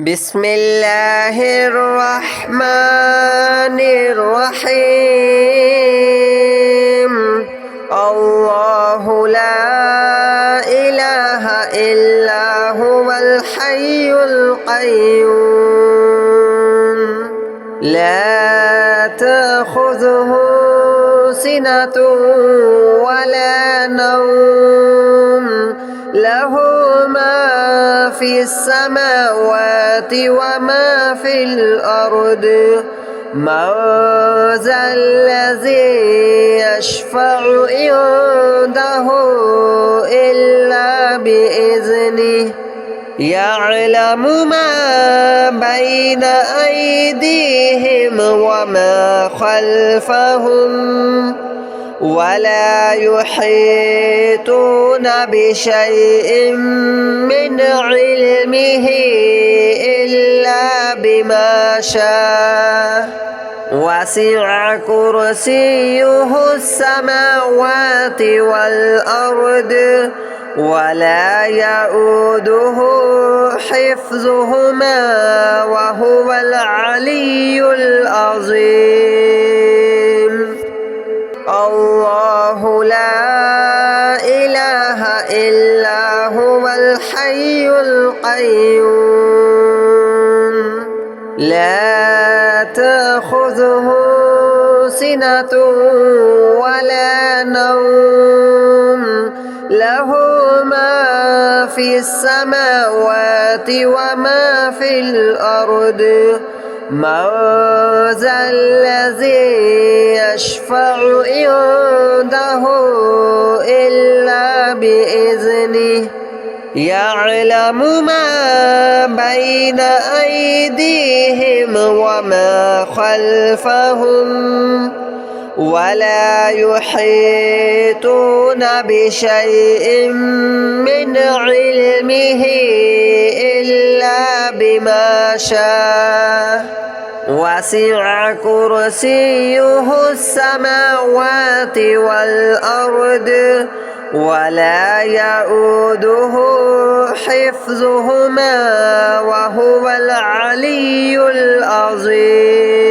بسم الله الرحمن الرحيم الله لا إله إلا هو الحي القيوم لا تأخذه سنة ولا نوم له ما في السماوات وما في الأرض من ذا الذي يشفع عنده إلا بإذنه يعلم ما بين أيديهم وما خلفهم ولا يحيطون بشيء من علمه إلا بما شاء وسع كرسيه السماوات والأرض ولا يؤوده حفظهما وهو العلي العظيم الله لا إله إلا هو الحي القيوم لا تأخذه سنة ولا نوم له ما في السماوات وما في الأرض من ذا الذي يشفع عنده إلا بإذنه يعلم ما بين أيديهم وما خلفهم ولا يحيطون بشيء من علمه إلا بما شاء وسع كرسيه السماوات والأرض ولا يؤوده حفظهما وهو العلي العظيم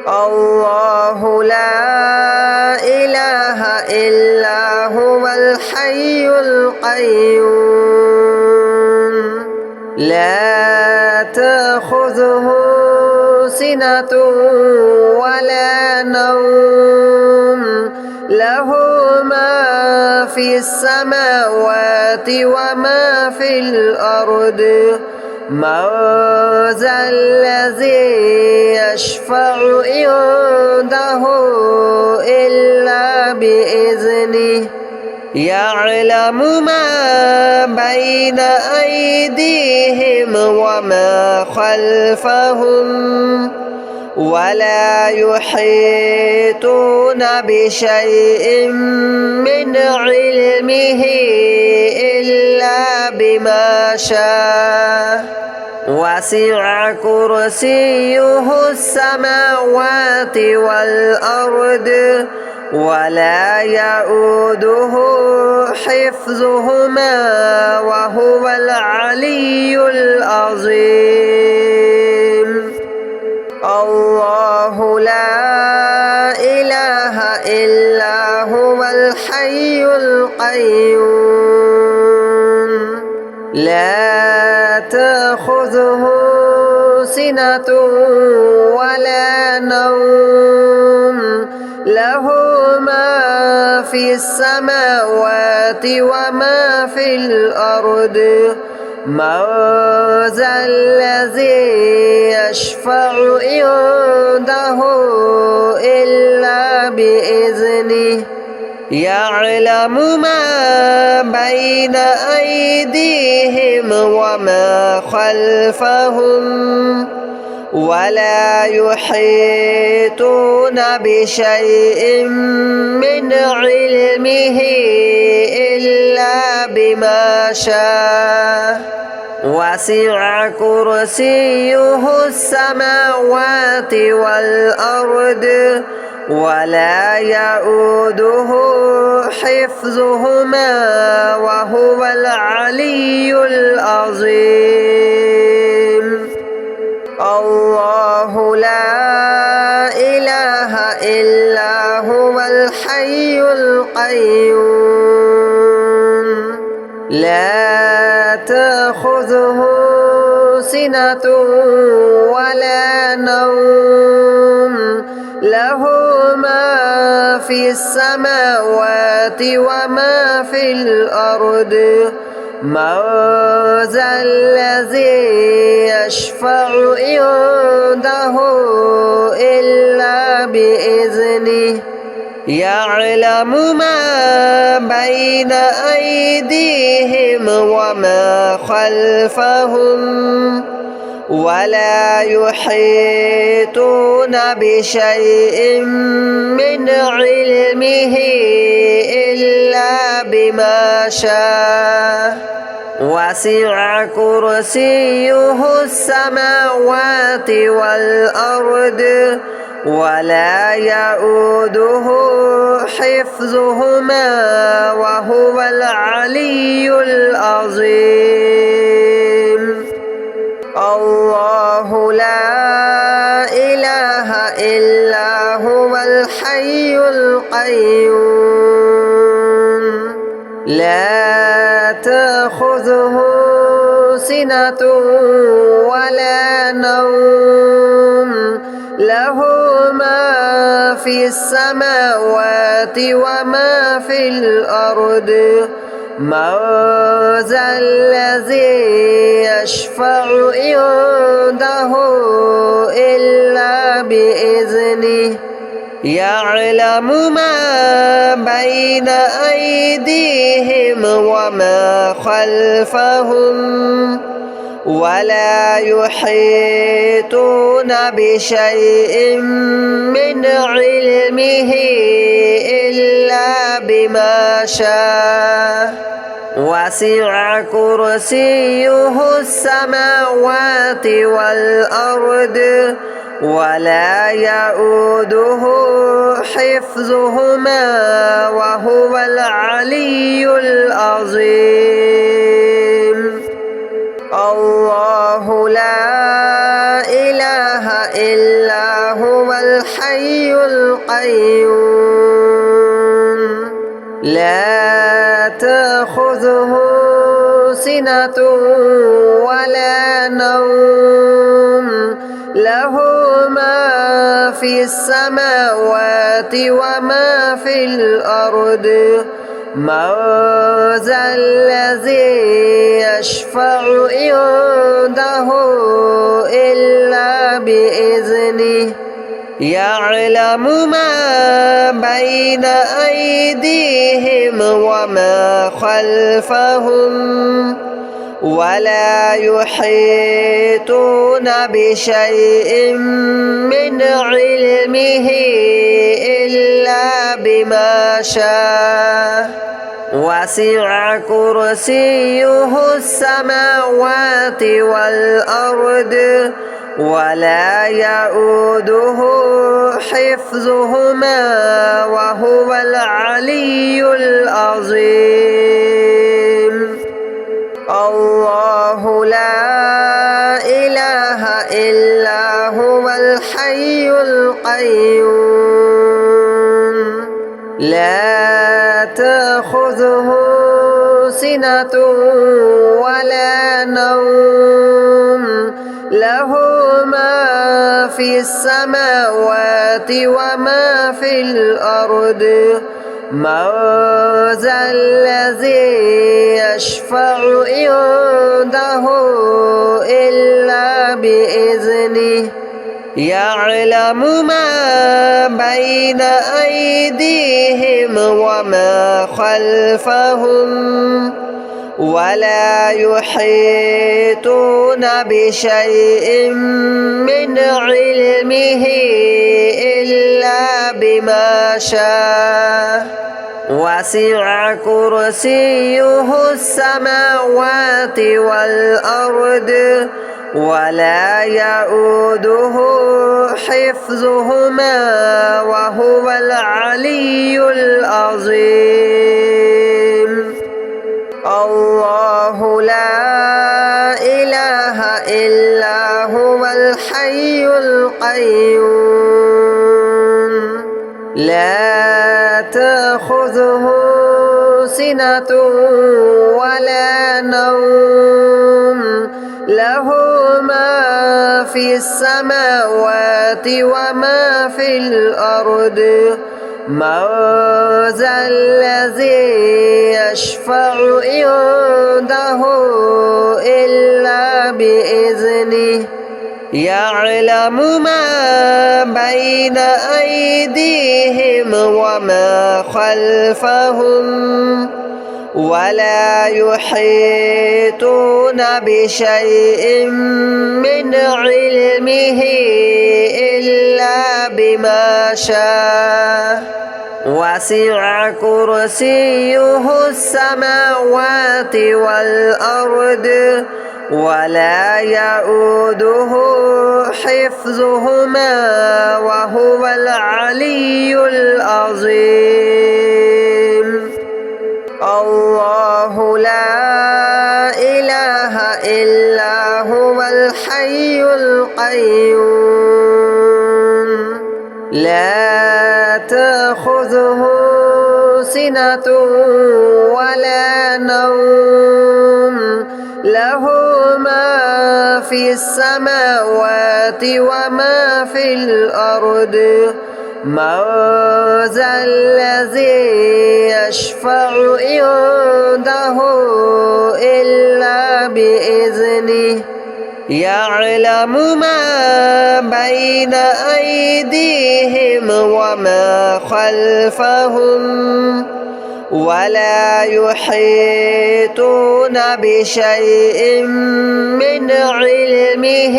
الله لا إله إلا هو الحي القيوم لا تأخذه سنة ولا نوم له ما في السماوات وما في الأرض من ذا الذي يشفع عنده إلا بإذنه يعلم ما بين أيديهم وما خلفهم ولا يحيطون بشيء من علمه إلا بما شاء وسع كرسيه السماوات والأرض ولا يؤوده حفظهما وهو العلي العظيم الله لا إله إلا هو الحي القيوم لا تأخذه سنة ولا نوم له ما في السماوات وما في الأرض من ذا الذي يشفع عنده إلا بإذنه يعلم ما بين أيديهم وما خلفهم ولا يحيطون بشيء من علمه إلا بما شاء وسع كرسيه السماوات والأرض ولا يؤوده حفظهما وهو العلي العظيم. القيوم لا تأخذه سنة ولا نوم له ما في السماوات وما في الأرض من ذا الذي يشفع عنده إلا بإذنه يعلم ما بين أيديهم وما خلفهم ولا يحيطون بشيء من علمه إلا بما شاء وسع كرسيه السماوات والأرض ولا يؤوده حفظهما وهو العلي العظيم الله لا إله إلا هو الحي القيوم لا تأخذه سنة ولا نوم له ما في السماوات وما في الأرض من ذا الذي يشفع عنده إلا بإذنه يعلم ما بين أيديهم وما خلفهم ولا يحيطون بشيء من علمه إلا بما شاء وسع كرسيه السماوات والأرض ولا يؤوده حفظهما وهو العلي العظيم الله لا إله إلا هو الحي القيوم لا تأخذه سنة ولا نوم له ما في السماوات وما في الأرض من ذا الذي يشفع عنده إلا بإذنه يعلم ما بين أيديهم وما خلفهم ولا يحيطون بشيء من علمه إلا بما شاء وسع كرسيه السماوات والأرض ولا يؤوده حفظهما وهو العلي العظيم الله لا إله إلا هو الحي القيوم لا تأخذه سنة ولا نوم له ما في السماوات وما في الأرض من ذا الذي يشفع عنده إلا بإذنه يعلم ما بين أيديهم وما خلفهم ولا يحيطون بشيء من علمه إلا بما شاء وسع كرسيه السماوات والأرض ولا يؤوده حفظهما وهو العلي العظيم الله لا إله إلا هو الحي القيوم لا تأخذه سنة ولا نوم له ما في السماوات وما في الأرض من ذا الذي يشفع عنده إلا بإذنه يعلم ما بين أيديهم وما خلفهم ولا يحيطون بشيء من علمه إلا بما شاء وسع كرسيه السماوات والأرض ولا يؤوده حفظهما وهو العلي العظيم الله لا إله إلا هو الحي القيوم لا تأخذه سنة ولا نوم له ما في السماوات وما في الأرض من ذا الذي يشفع عنده إلا بإذنه يعلم ما بين أيديهم وما خلفهم ولا يحيطون بشيء من علمه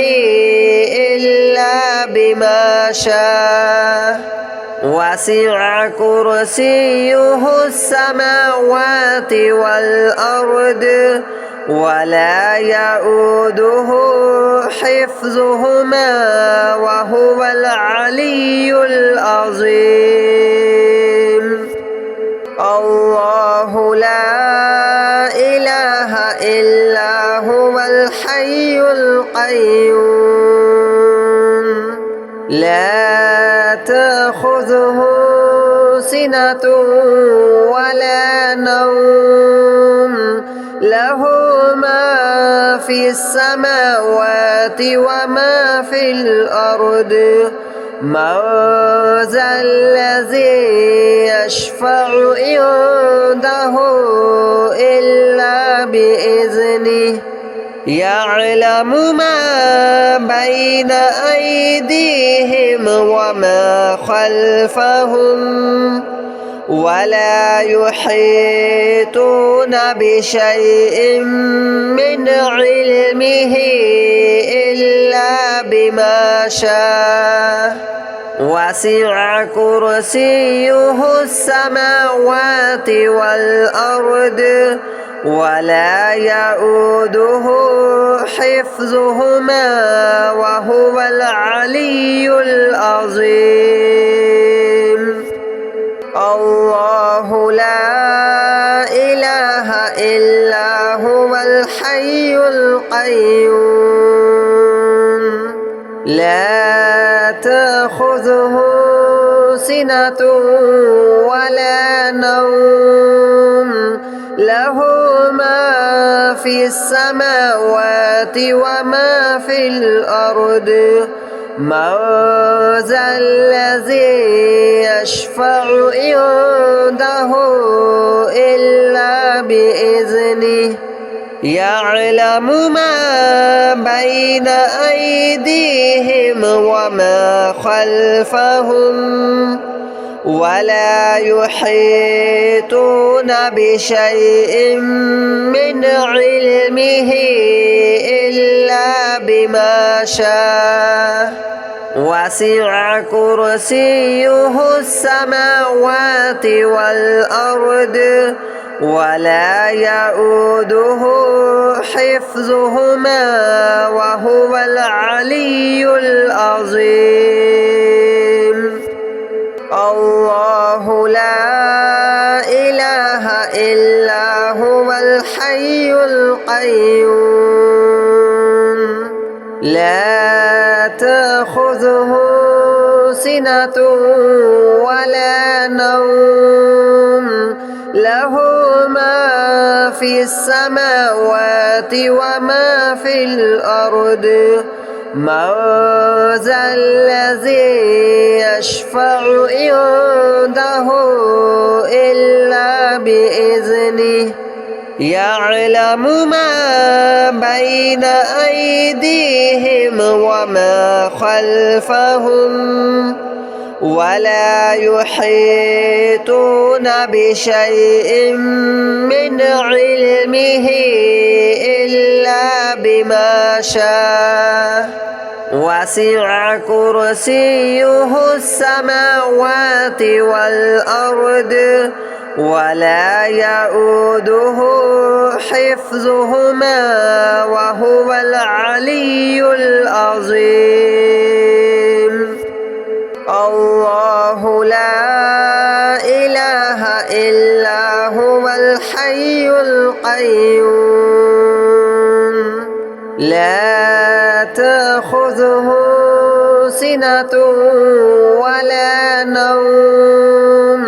إلا بما شاء وسع كرسيه السماوات والأرض ولا يؤوده حفظهما وهو العلي العظيم الله لا إله إلا هو الحي القيوم لا تأخذه سنة ولا نوم له ما في السماوات وما في الأرض من ذا الذي يشفع عنده إلا بإذنه يعلم ما بين أيديهم وما خلفهم ولا يحيطون بشيء من علمه إلا بما شاء وسع كرسيه السماوات والأرض ولا يؤوده حفظهما وهو العلي العظيم الله لا إله إلا هو الحي القيوم لا تأخذه سنة ولا نوم له ما في السماوات وما في الأرض من ذا الذي يشفع عنده إلا بإذنه يعلم ما بين أيديهم وما خلفهم ولا يحيطون بشيء من علمه إلا بما شاء وسع كرسيه السماوات والأرض ولا يؤوده حفظهما وهو العلي العظيم الله لا إله إلا هو الحي القيوم لا تأخذه سنة ولا نوم له ما في السماوات وما في الأرض من ذا الذي يشفع عنده إلا بإذنه يعلم ما بين أيديهم وما خلفهم ولا يحيطون بشيء من علمه إلا بما شاء وسع كرسيه السماوات والأرض ولا يؤوده حفظهما وهو العلي العظيم الله لا إله إلا هو الحي القيوم لا تأخذه سنة ولا نوم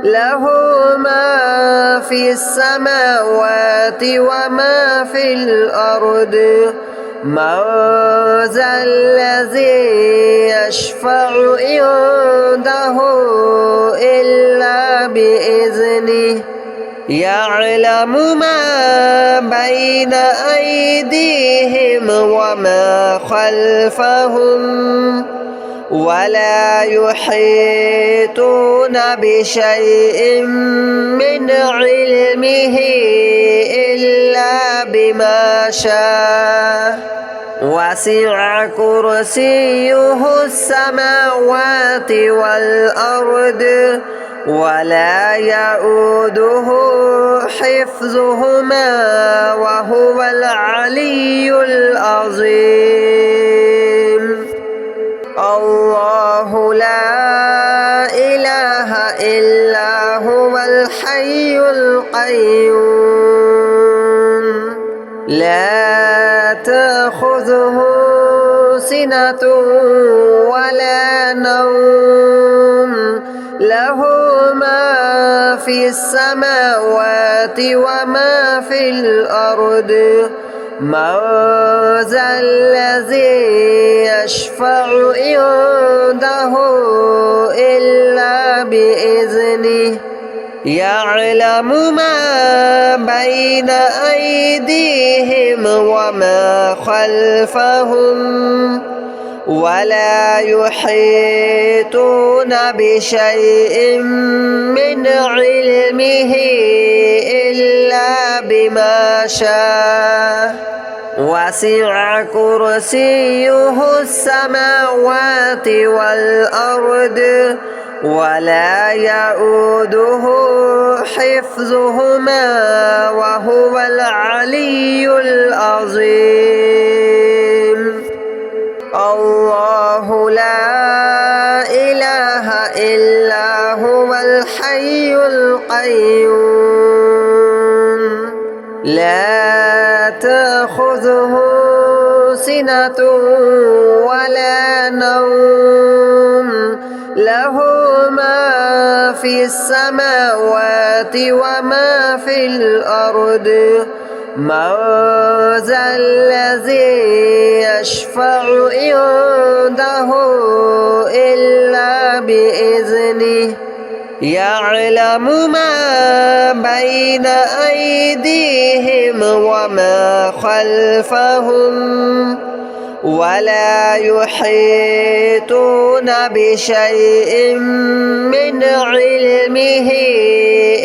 له ما في السماوات وما في الأرض من ذا الذي يشفع عنده إلا بإذنه يعلم ما بين أيديهم وما خلفهم ولا يحيطون بشيء من علمه إلا بما شاء وسع كرسيه السماوات والأرض ولا يؤوده حفظهما وهو العلي العظيم الله لا إله إلا هو الحي القيوم لا تأخذه سنة ولا نوم له ما في السماوات وما في الأرض من ذا الذي يشفع عنده إلا بإذنه يعلم ما بين أيديهم وما خلفهم ولا يحيطون بشيء من علمه إلا بما شاء وسع كرسيه السماوات والأرض ولا يؤوده حفظهما وهو العلي العظيم الله لا إله إلا هو الحي القيوم لا تأخذه سنة ولا نوم له ما في السماوات وما في الأرض من ذا الذي يشفع عنده إلا بإذنه يعلم ما بين أيديهم وما خلفهم ولا يحيطون بشيء من علمه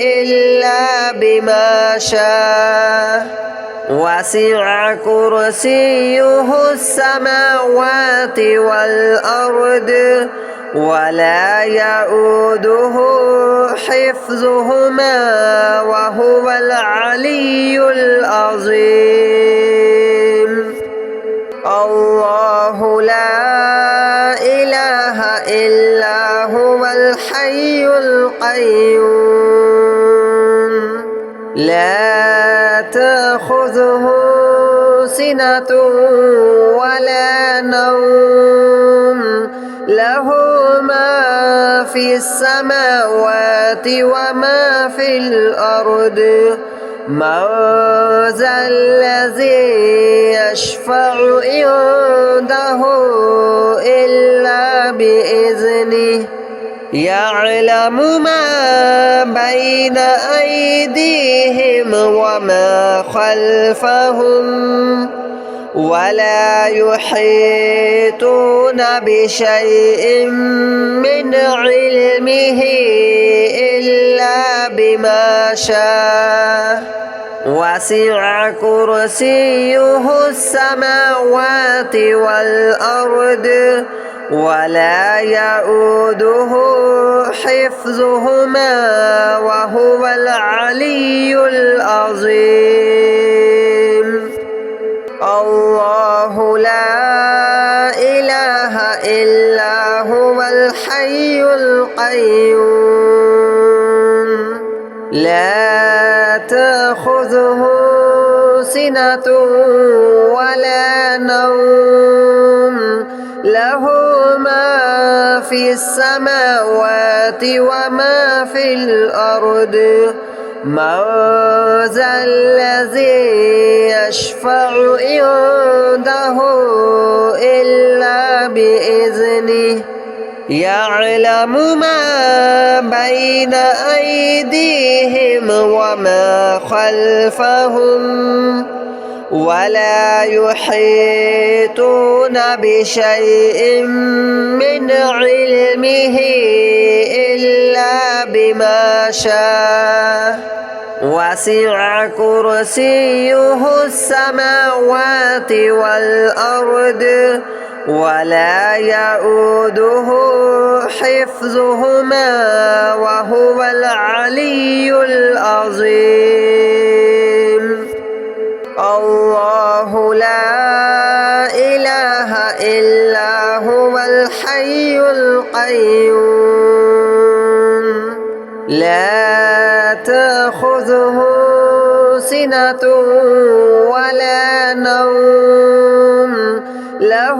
إلا بما شاء وسع كرسيه السماوات والأرض ولا يؤوده حفظهما وهو العلي العظيم الله لا إله إلا هو الحي القيوم لا تأخذه سنة ولا نوم له ما في في السماوات وما في الأرض من ذا الذي يشفع عنده إلا بإذنه يعلم ما بين أيديهم وما خلفهم ولا يحيطون بشيء من علمه إلا بما شاء وسع كرسيه السماوات والأرض ولا يؤوده حفظهما وهو العلي العظيم الله لا إله إلا هو الحي القيوم لا تأخذه سنة ولا نوم له ما في السماوات وما في الأرض من ذا الذي يشفع عنده إلا بإذنه يعلم ما بين أيديهم وما خلفهم ولا يحيطون بشيء من علمه إلا بما شاء وسع كرسيه السماوات والأرض ولا يؤوده حفظهما وهو العلي العظيم الله لا إله إلا هو الحي القيوم لا تأخذه سنة ولا نوم له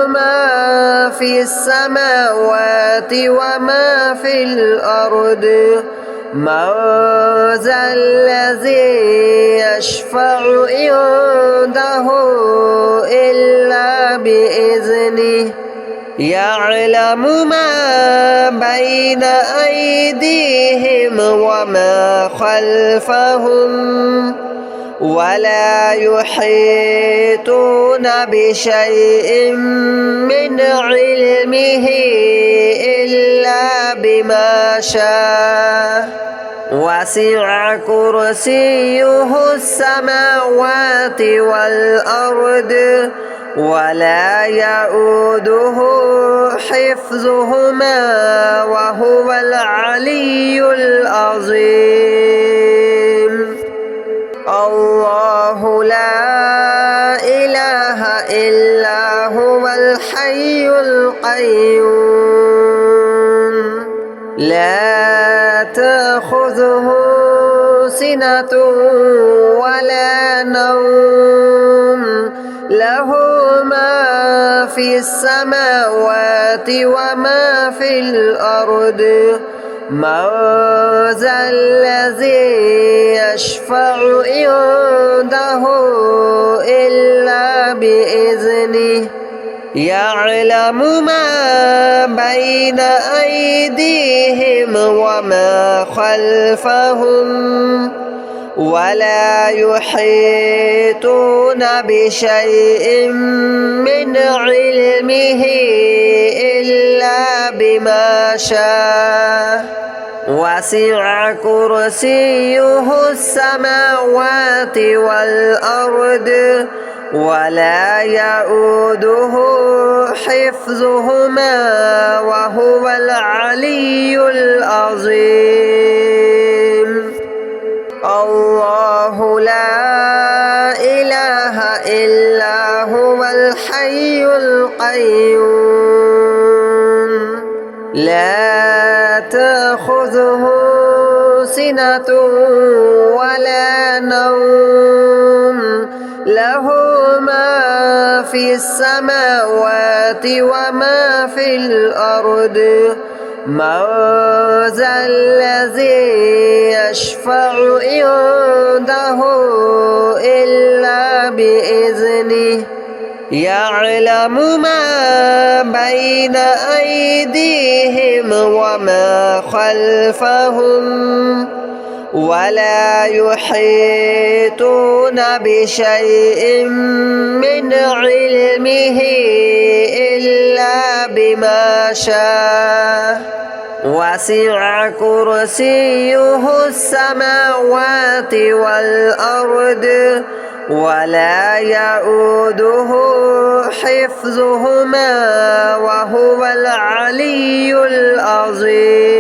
ما في السماوات وما في الأرض من ذا الذي يشفع عنده إلا بإذنه يعلم ما بين أيديهم وما خلفهم ولا يحيطون بشيء من علمه إلا بما شاء وسع كرسيه السماوات والأرض ولا يؤوده حفظهما وهو العلي العظيم الله لا إله إلا هو الحي القيوم لا تأخذه سنة ولا نوم له ما في السماوات وما في الأرض من ذا الذي يشفع عنده إلا بإذنه يعلم ما بين أيديهم وما خلفهم ولا يحيطون بشيء من علمه إلا بما شاء وسع كرسيه السماوات والأرض ولا يؤوده حفظهما وهو العلي العظيم الله لا إله إلا هو الحي القيوم لا تأخذه سنة ولا نوم له ما في السماوات وما في الأرض من ذا الذي يشفع عنده إلا بإذنه يعلم ما بين أيديهم وما خلفهم ولا يحيطون بشيء من علمه إلا بما شاء وسع كرسيه السماوات والأرض ولا يؤوده حفظهما وهو العلي العظيم